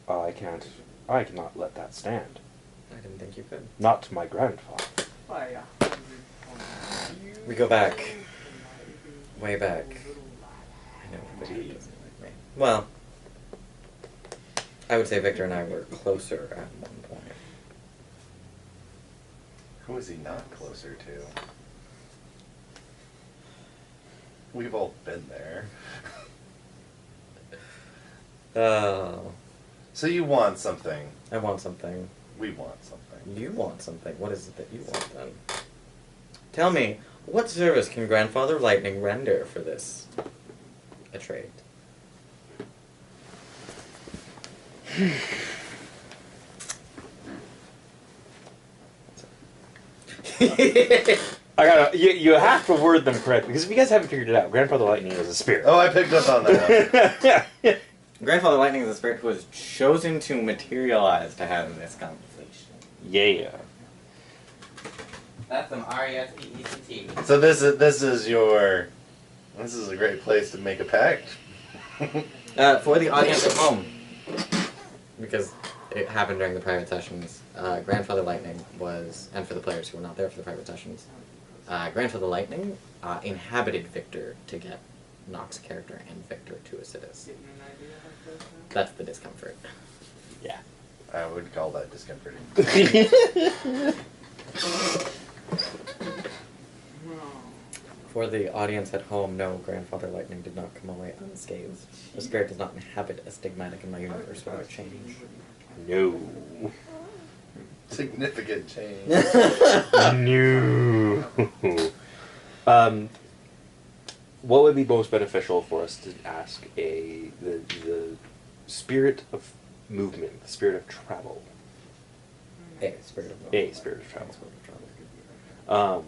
I cannot let that stand. I didn't think you could. Not to my grandfather. We go back. Way back. I know Victor doesn't like me. Well, I would say Victor and I were closer at one point. Who is he not closer to? We've all been there. Oh. So you want something. I want something. We want something. You want something. What is it that you want then? Tell me, what service can Grandfather Lightning render for this? A trade. I gotta. You have to word them correctly because if you guys haven't figured it out, Grandfather Lightning is a spirit. Oh, I picked up on that one. Grandfather Lightning is a spirit who was chosen to materialize to have this conversation. Yeah. That's some R-E-S-P-E-C-T. So this is a great place to make a pact. For the audience at home, because it happened during the private sessions, Grandfather Lightning was, and for the players who were not there for the private sessions, Grandfather Lightning inhabited Victor to get Nox's character and Victor to Acidus. That's the discomfort. Yeah. I would call that discomforting. For the audience at home, no, Grandfather Lightning did not come away unscathed. The spirit does not inhabit a stigmatic in my universe without change. No. Significant change. No. What would be most beneficial for us to ask the spirit of movement, the spirit of travel? A spirit of A spirit of travel. Spirit of travel.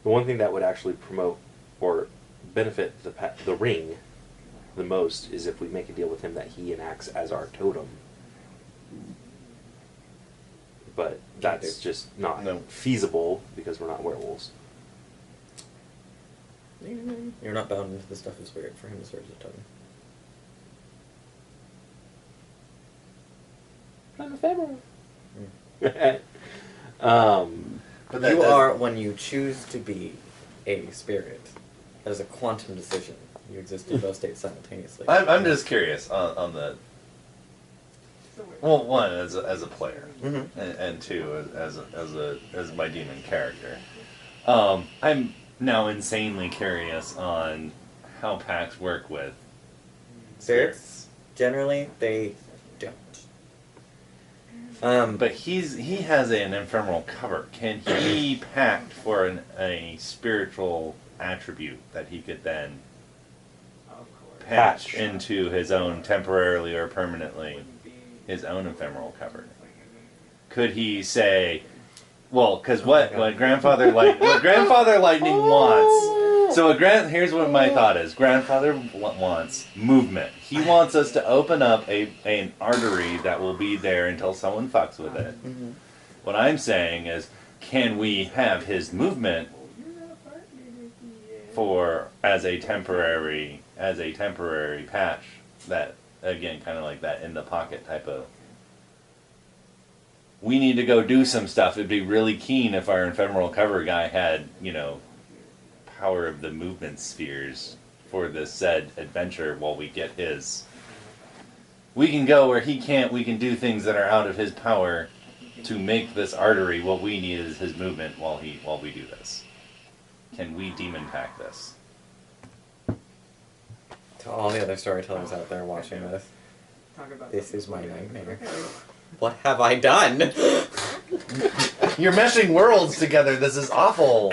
The one thing that would actually promote or benefit the ring the most is if we make a deal with him that he enacts as our totem. But that's just not feasible because we're not werewolves. You're not bound into the stuff of spirit for him to serve as a totem. I'm ephemeral. But that You does- are when you choose to be a spirit. That is a quantum decision. You exist in both states simultaneously. I'm just curious on the. Well, one as a player, and two as my demon character. I'm now insanely curious on how packs work with Spirits, generally, they don't. But he has an ephemeral cover. Can he pact for a spiritual attribute that he could then patch into his own temporarily or permanently, his own ephemeral cover? Could he say, well, because what Grandfather Lightning wants. So here's what my thought is. Grandfather wants movement. He wants us to open up an artery that will be there until someone fucks with it. Mm-hmm. What I'm saying is, can we have his movement as a temporary patch that, again, kind of like that in the pocket type of. We need to go do some stuff. It'd be really keen if our ephemeral cover guy had, power of the movement spheres for the said adventure while we get his. We can go where he can't. We can do things that are out of his power to make this artery. What we need is his movement while we do this. Can we demon pack this? To all the other storytellers out there watching this is my nightmare. What have I done? You're meshing worlds together. This is awful.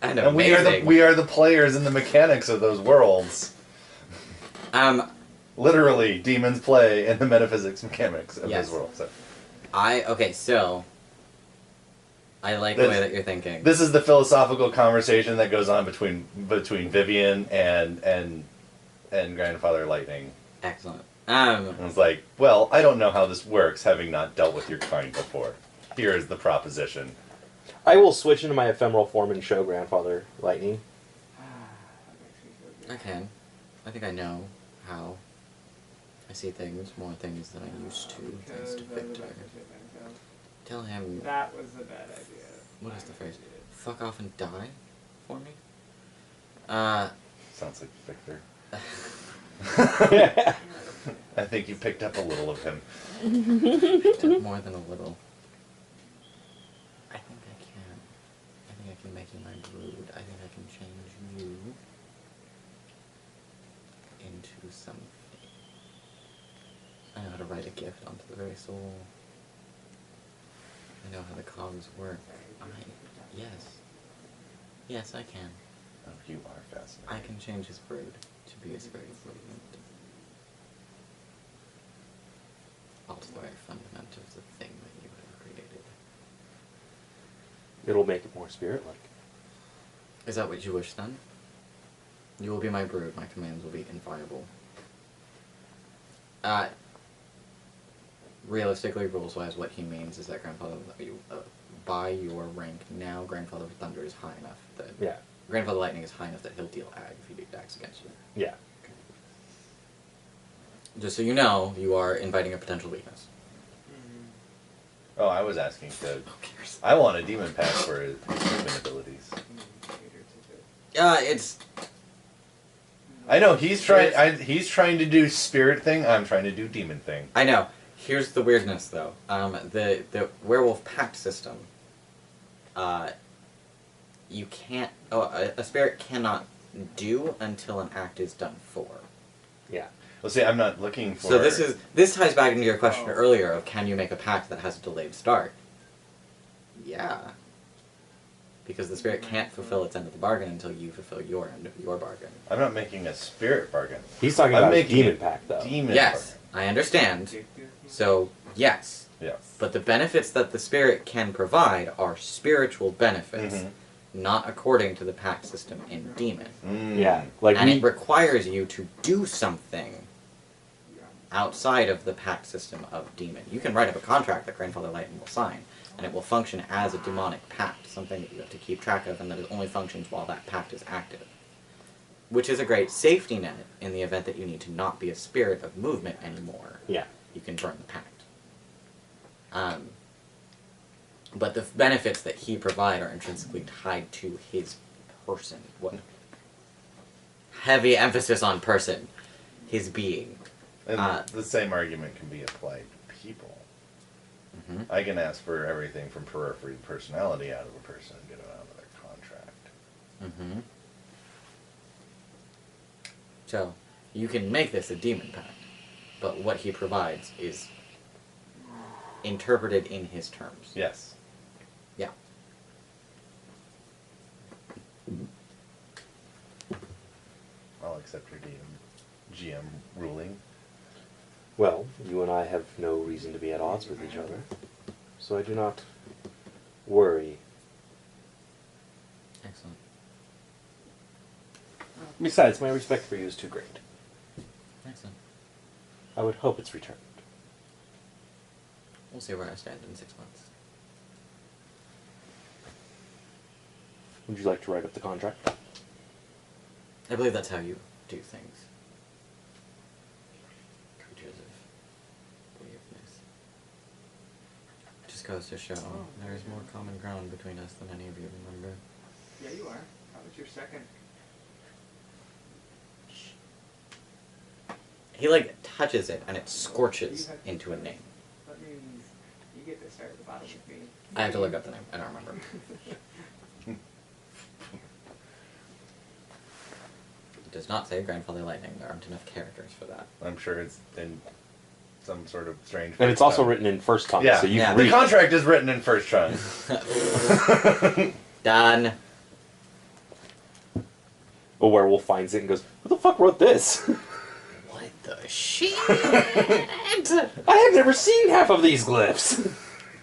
I know. And we are the players in the mechanics of those worlds. Literally, demons play in the metaphysics mechanics of Yes. this world. So. So I like the way that you're thinking. This is the philosophical conversation that goes on between Vivian and Grandfather Lightning. Excellent. And it's like, well, I don't know how this works, having not dealt with your kind before. Here is the proposition. I will switch into my ephemeral form and show Grandfather Lightning. I can. I think I know how. I see things, more things than I used to, thanks to Victor. Tell him... That was a bad idea. What is the phrase? Fuck off and die for me? Sounds like Victor. I think you picked up a little of him. More than a little. I think I can. I think I can make you my brood. I think I can change you into something. I know how to write a gift onto the very soul. I know how the cogs work. Yes. Yes, I can. Oh, you are fascinating. I can change his brood to be a spirit of movement. Alter the very fundament of the thing that you have created. It'll make it more spirit-like. Is that what you wish then? You will be my brood, my commands will be inviolable. Realistically, rules-wise, what he means is that Grandfather, by your rank now, Grandfather Thunder is high enough that... Yeah. Grandfather Lightning is high enough that he'll deal ag if he acts against you. Yeah. Just so you know, you are inviting a potential weakness. Oh, I was asking to... Who cares? I want a demon pass for his movement abilities. It's... I know, he's trying to do spirit thing, I'm trying to do demon thing. I know. Here's the weirdness, though. The Werewolf Pact system, you can't... a spirit cannot do until an act is done for. Yeah. Well, see, I'm not looking for... So this ties back into your question earlier of can you make a pact that has a delayed start? Yeah. Because the spirit can't fulfill its end of the bargain until you fulfill your end of your bargain. I'm not making a spirit bargain. He's talking I'm about a making demon a pact, though. Demon Yes, I understand. So, yes. Yes. But the benefits that the spirit can provide are spiritual benefits, not according to the pact system in Demon. Mm. Yeah. Like And it requires you to do something outside of the pact system of Demon. You can write up a contract that Grandfather Lightning will sign, and it will function as a demonic pact, something that you have to keep track of and that it only functions while that pact is active. Which is a great safety net in the event that you need to not be a spirit of movement anymore. Yeah. You can burn the pact. But the benefits that he provide are intrinsically tied to his person. What? Heavy emphasis on person. His being. And the same argument can be applied to people. Mm-hmm. I can ask for everything from periphery personality out of a person and get it out of their contract. Mm-hmm. So, you can make this a demon pact, but what he provides is interpreted in his terms. Yes. Yeah. I'll accept your GM ruling. Well, you and I have no reason to be at odds with each other, so I do not worry. Excellent. Besides, my respect for you is too great. Excellent. I would hope it's returned. We'll see where I stand in 6 months. Would you like to write up the contract? I believe that's how you do things. Creatures of weirdness. Just goes to show there is more common ground between us than any of you remember. Yeah, you are. How was your second? He, like, touches it, and it scorches into a name. That means you get to start at the bottom with me. I have to look up the name. I don't remember. It does not say Grandfather Lightning. There aren't enough characters for that. I'm sure it's in some sort of strange... And it's first also tongue. written in first tongue, Yeah, so you yeah. can The read. contract is written in first tongue. Done. A werewolf finds it and goes, "Who the fuck wrote this? What the shit? I have never seen half of these glyphs."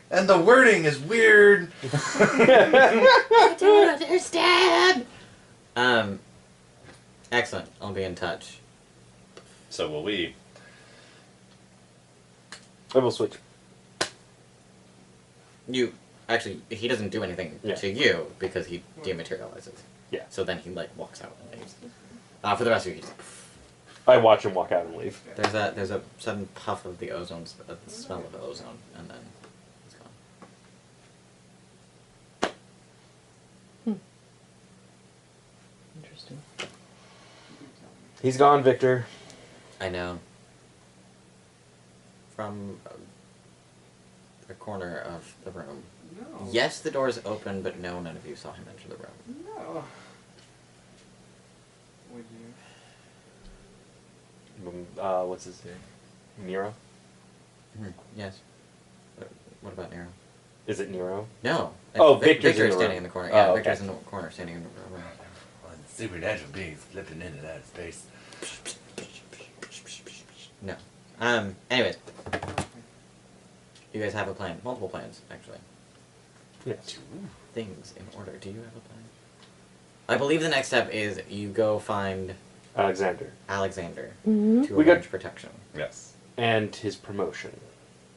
And the wording is weird. I don't understand. Excellent. I'll be in touch. So will we. I will switch. You actually, he doesn't do anything Yeah. to you because he dematerializes. Yeah. So then he like walks out and leaves. For the rest of you, he's I watch him walk out and leave. There's a sudden puff of the ozone, the smell of ozone, and then it's gone. Interesting. He's gone, Victor. I know. From the corner of the room. No. Yes, the door is open, but no, none of you saw him enter the room. No. Would you? What's his name? Nero? Yes. What about Nero? Is it Nero? No. Oh, Victor's Victor in is the standing room. in the corner. Oh, Yeah, okay. Victor's in the corner, standing in the room. Supernatural beings flipping in and out of space. No. Anyways. You guys have a plan. Multiple plans, actually. Yes. Things in order. Do you have a plan? I believe the next step is you go find Alexander. Alexander Mm-hmm. to We got- arrange protection. Yes. And his promotion.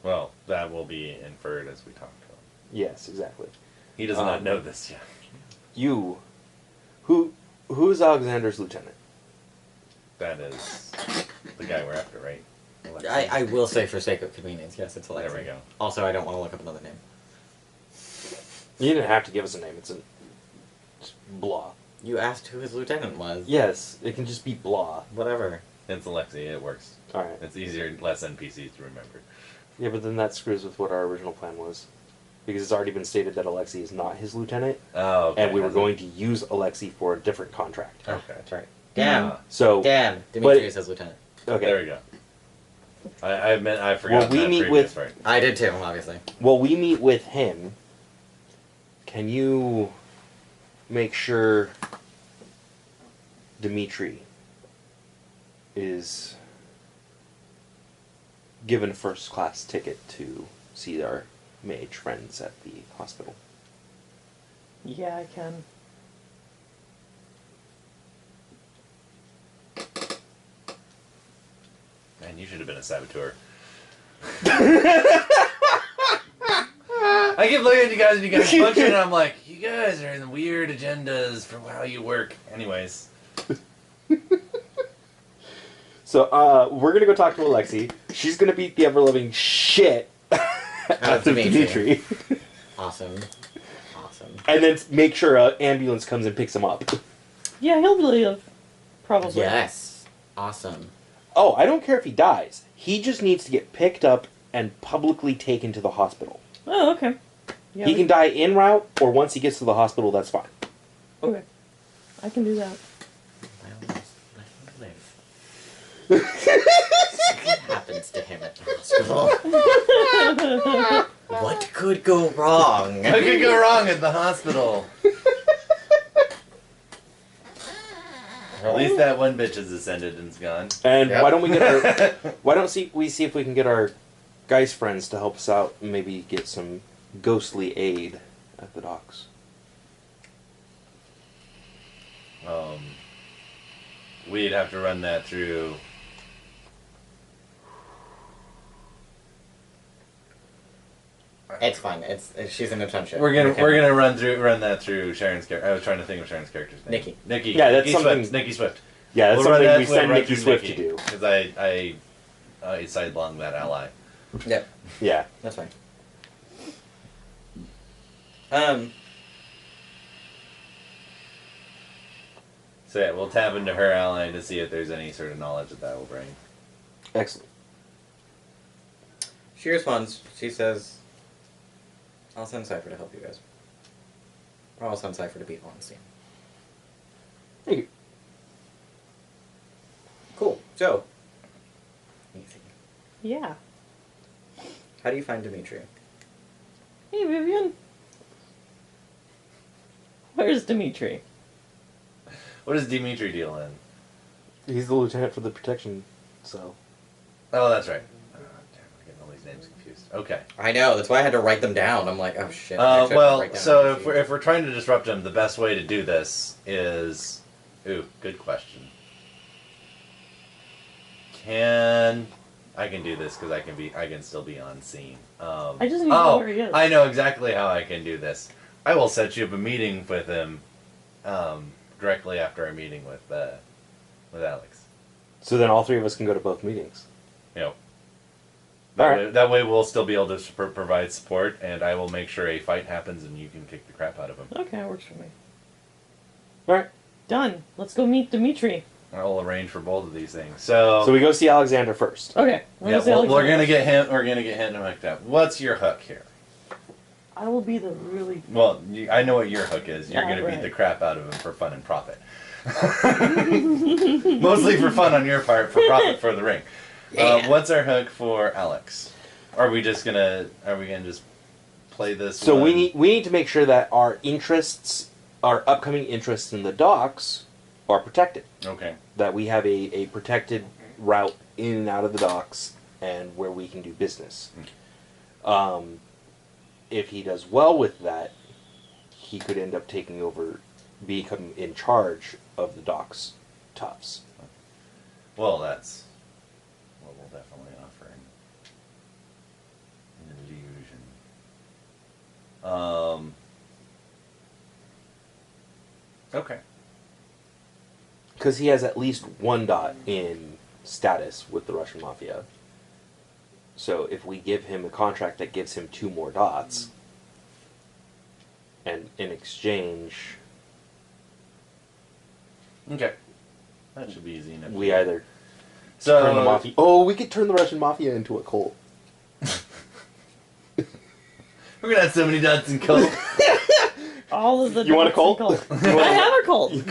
Well, that will be inferred as we talk to him. Yes, exactly. He does not know this yet. You. Who's Alexander's lieutenant? That is the guy we're after, right? Alexei. I will say for sake of convenience, yes, it's Alexei. There we go. Also, I don't want to look up another name. You didn't have to give us a name. It's blah. You asked who his lieutenant was. Yes, it can just be blah. Whatever. It's Alexei. It works. All right. It's easier, less NPCs to remember. Yeah, but then that screws with what our original plan was. Because it's already been stated that Alexei is not his lieutenant, Oh, okay. and we were going to use Alexei for a different contract. Okay. That's right. Damn. So, Damn. Dimitri is his lieutenant. okay. There we go. I forgot. Well, we that meet previous with- part. I did too, obviously. Well, we meet with him. Can you make sure Dimitri is given a first-class ticket to see our mage friends at the hospital? Yeah, I can. Man, you should have been a saboteur. I keep looking at you guys and you guys punching, and I'm like, you guys are in weird agendas for how you work. Anyways. So, we're gonna go talk to Alexei. She's gonna beat the ever-loving shit out of Dimitri. Dimitri. Awesome. Awesome. And then make sure an ambulance comes and picks him up. Yeah, he'll live. Probably. Yes. Awesome. Oh, I don't care if he dies. He just needs to get picked up and publicly taken to the hospital. Oh, okay. Yeah, He we- can die en route, or once he gets to the hospital, that's fine. Okay. I can do that. Well, let him live. What happens to him at the hospital? What could go wrong? What could go wrong at the hospital? At least that one bitch has ascended and's gone. And Yep. why don't we get our? Why don't we see if we can get our Geist friends to help us out and maybe get some ghostly aid at the docks? We'd have to run that through. It's fine. She's an internship. We're gonna Okay. run that through Sharon's character. I was trying to think of Sharon's character's name. Nikki. Nikki. Yeah, that's Nikki something- Swift. Nikki Swift. Yeah, that's We'll run something that- we we'll send run Nikki through Swift Nikki, to do. because I sidelong that ally. Yep. Yeah. That's fine. So yeah, we'll tap into her ally to see if there's any sort of knowledge that will bring. Excellent. She responds. She says, "I'll send Cypher to help you guys. Or I'll send Cypher to beat Honesty." Thank you. Cool. So, easy. Yeah. How do you find Dimitri? Hey, Vivian. Where's Dimitri? What does Dimitri deal in? He's the lieutenant for the protection, so. Oh, that's right. Damn, I'm getting all these names confused. Okay. I know. That's why I had to write them down. I'm like, oh shit. I actually have to Well, write down so everything. if we're trying to disrupt him, the best way to do this is, good question. I can do this because I can still be on scene. I just need to know where he is. I know exactly how I can do this. I will set you up a meeting with him directly after our meeting with Alex. So then all three of us can go to both meetings. You know. All right. That way we'll still be able to provide support, and I will make sure a fight happens and you can kick the crap out of him. Okay, it works for me. All right. Done. Let's go meet Dimitri. I'll arrange for both of these things. So we go see Alexander first. Okay. yeah, we're gonna get him. We're gonna get him hooked up. What's your hook here? I will be the really. Well, I know what your hook is. You're Yeah, gonna beat right. the crap out of him for fun and profit. Mostly for fun on your part, for profit for the ring. Yeah. What's our hook for Alex? Are we gonna just play this? So one? we need to make sure that our upcoming interests in the docks are protected. Okay. That we have a protected route in and out of the docks and where we can do business. If he does well with that, he could end up taking over, become in charge of the docks toughs. Well, that's what we'll definitely offer him. An illusion. Okay. Because he has at least one dot in status with the Russian mafia. So if we give him a contract that gives him 2 more dots, and in exchange, Okay. That should be easy enough. we either so turn the mafia. Oh, we could turn the Russian mafia into a cult. we're gonna have so many dots in cult. All of the. You want a dots cult? and I have a cult.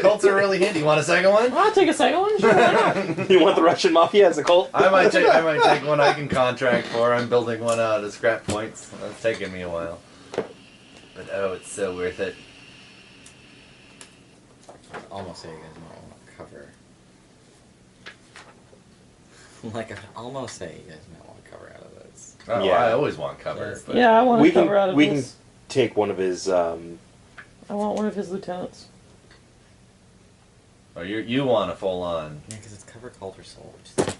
Cults are really handy. You want a second one? I'll take a second one. Sure, why not? You want the Russian mafia as a cult? I might take one I can contract for. I'm building one out of scrap points. That's taking me a while. But oh, it's so worth it. I'd almost say you guys might want to cover. Like, I'd almost say you guys might want to cover out of this. Oh, Yeah. I always want cover. Yes. But Yeah, I want We to cover out can of we this. can take one of his. I want one of his lieutenants. Oh, you want a full on. Yeah, because it's cover cult or soul, which is dumb.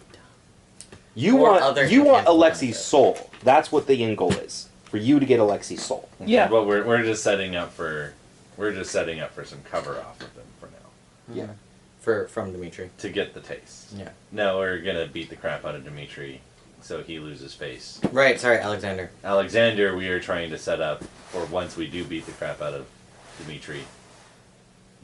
You Or want other Alexi's benefits. soul. That's what the end goal is. For you to get Alexi's soul. Yeah. But we're just setting up for some cover off of them for now Yeah. From Dimitri. to get the taste. Yeah. No, we're gonna beat the crap out of Dimitri, so he loses face. Right, sorry, Alexander. Alexander, we are trying to set up for once we do beat the crap out of Dimitri,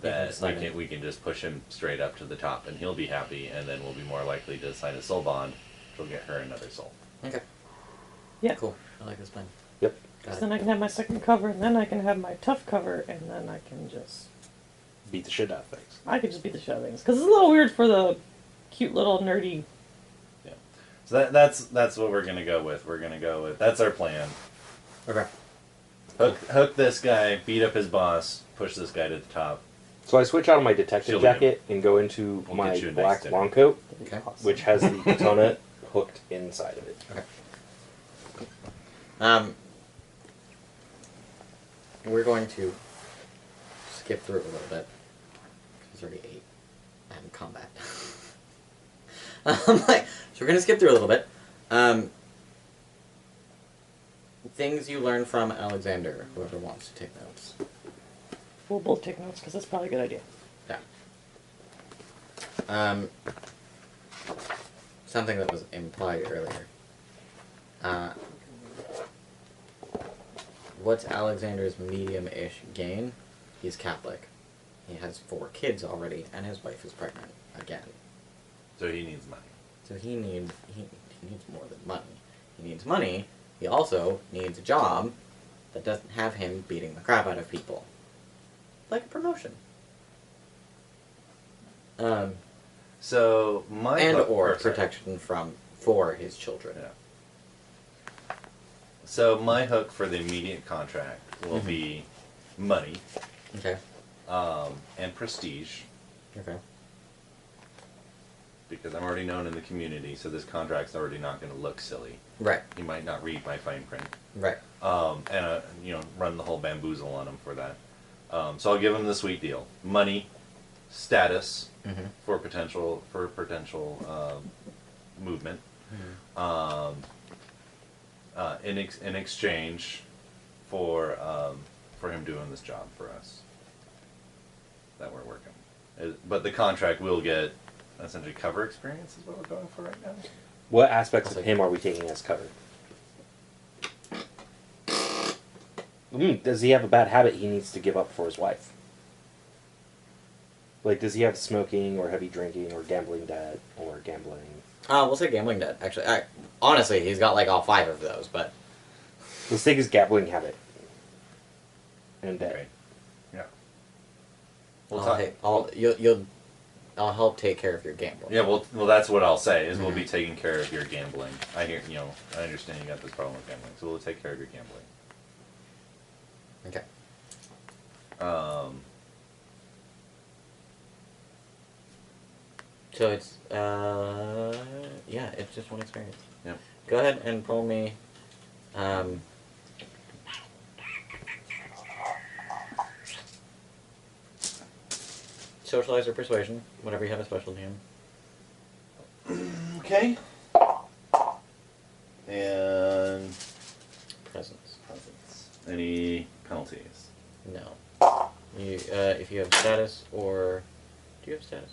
Yeah, that we can just push him straight up to the top, and he'll be happy, and then we'll be more likely to sign a soul bond, which will get her another soul. Okay. Yeah. Cool. I like this plan. Yep. Got So it. then I can have my second cover, and then I can have my tough cover, and then I can just. Beat the shit out of things. I could just beat the shit out of things. Because it's a little weird for the cute little nerdy. Yeah. So that's what we're gonna go with. We're gonna go with that's our plan. Okay. Hook this guy, beat up his boss, push this guy to the top. So I switch out of my detective Shielding him. jacket and go into We'll my get you a nice black dinner. long coat, Okay. which has the katana hooked inside of it. We're going to skip through it a little bit. It's already 8 and combat. So we're going to skip through a little bit. Things you learn from Alexander, whoever wants to take notes. We'll both take notes, because that's probably a good idea. Yeah. Something that was implied earlier. What's Alexander's medium-ish gain? He's Catholic. He has 4 kids already, and his wife is pregnant again. So he needs money. So he needs more than money. He needs money. He also needs a job that doesn't have him beating the crap out of people. Like a promotion. So my And hook- or sorry. protection for his children. Yeah. So my hook for the immediate contract will Mhm. be money, Okay. and prestige, Okay. because I'm already known in the community, so this contract's already not going to look silly. Right. He might not read my fine print, Right. and run the whole bamboozle on him for that. So I'll give him the sweet deal: money, status Mm-hmm. for potential movement. In exchange for him doing this job for us that we're working. But the contract will get essentially cover experience is what we're going for right now. What aspects of him are we taking as cover? Does he have a bad habit he needs to give up for his wife? Like, does he have smoking or heavy drinking or gambling debt or gambling? We'll say gambling debt, actually. Honestly, he's got like all 5 of those, but... Let's take his gambling habit. And debt. Right. Yeah. We'll I'll help take care of your gambling. Yeah, well, that's what I'll say, is we'll be taking care of your gambling. I understand you got this problem with gambling, so we'll take care of your gambling. Okay. So it's, yeah, it's just one experience. Yep. Go ahead and roll me, socialize or persuasion, whatever you have a specialty in. Okay. And Presence. any penalties? No. You, if you have status or... Do you have status?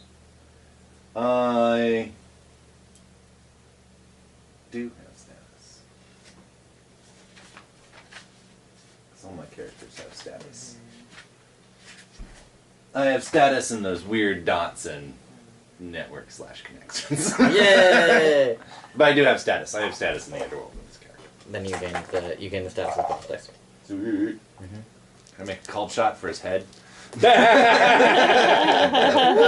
I do have status. Some of my characters have status. I have status in those weird dots and network/connections. Yay! But I do have status. I have status in the underworld of this character. Then you gain the status of both dice. Sweet. Can I make a called shot for his head?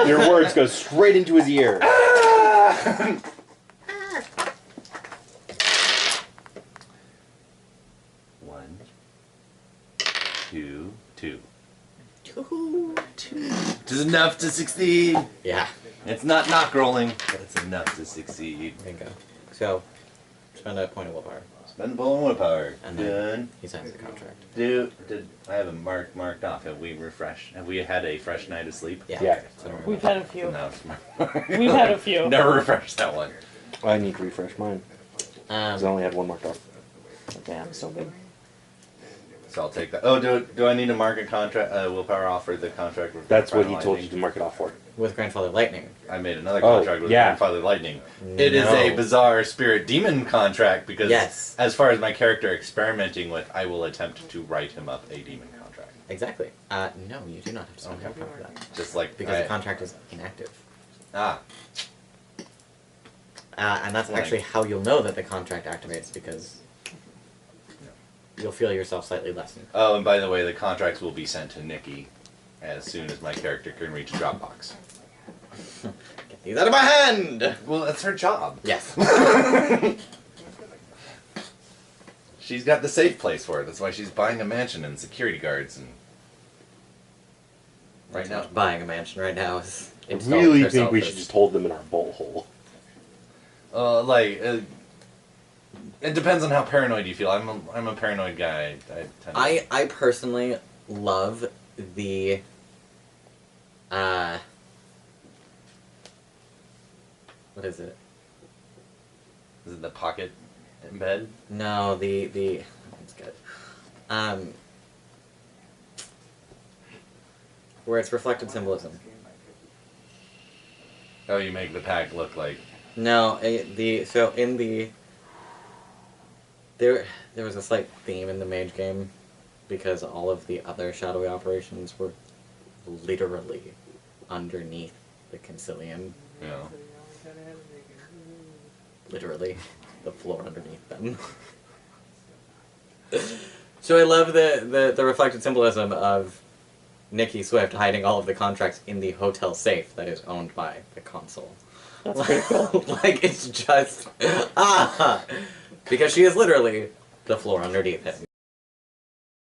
Your words go straight into his ear. One, two. Which is enough to succeed. Yeah. It's not knock rolling, but it's enough to succeed. There you go. So, spend a point of willpower. Spend the ball and willpower. And Done. then he signs the contract. Did I have a marked off? Have we refreshed? Have we had a fresh night of sleep? Yeah. Yeah. So We've had a few. No, it's We've had a few. Never refreshed that one. I need to refresh mine. Because I only had one marked off. Okay, I'm so good. So I'll take that. Oh, do I need to mark a contract? Willpower off for the contract? With That's what he told Lightning? you to mark it off for. with Grandfather Lightning. I made another Oh, contract with yeah. Grandfather Lightning. It is No. a bizarre spirit demon contract because, Yes. as far as my character experimenting with, I will attempt to write him up a demon contract. Exactly. No, you do not have to spend Okay. willpower for that. Just like Because the contract is inactive. Ah, And that's Like- actually how you'll know that the contract activates, because you'll feel yourself slightly lessened. oh, and by the way, the contracts will be sent to Nikki as soon as my character can reach a Dropbox. Get these out of my hand! Well, that's her job. Yes. She's got the safe place for it. That's why she's buying a mansion and security guards and. Right now, Buying a mansion right now is I installing really herself think we as- should just hold them in our bolt hole. it depends on how paranoid you feel. I'm a paranoid guy. I tend to... I personally love the what is it? Is it the pocket embed? No, the it's good. Where it's reflected symbolism. Oh, you make the pack look like. No, so in the there was a slight theme in the mage game, because all of the other shadowy operations were literally underneath the Concilium. You know. Literally, the floor underneath them. So I love the reflected symbolism of Nikki Swift hiding all of the contracts in the hotel safe that is owned by the console. That's pretty cool. Like, it's just because she is literally the floor underneath him.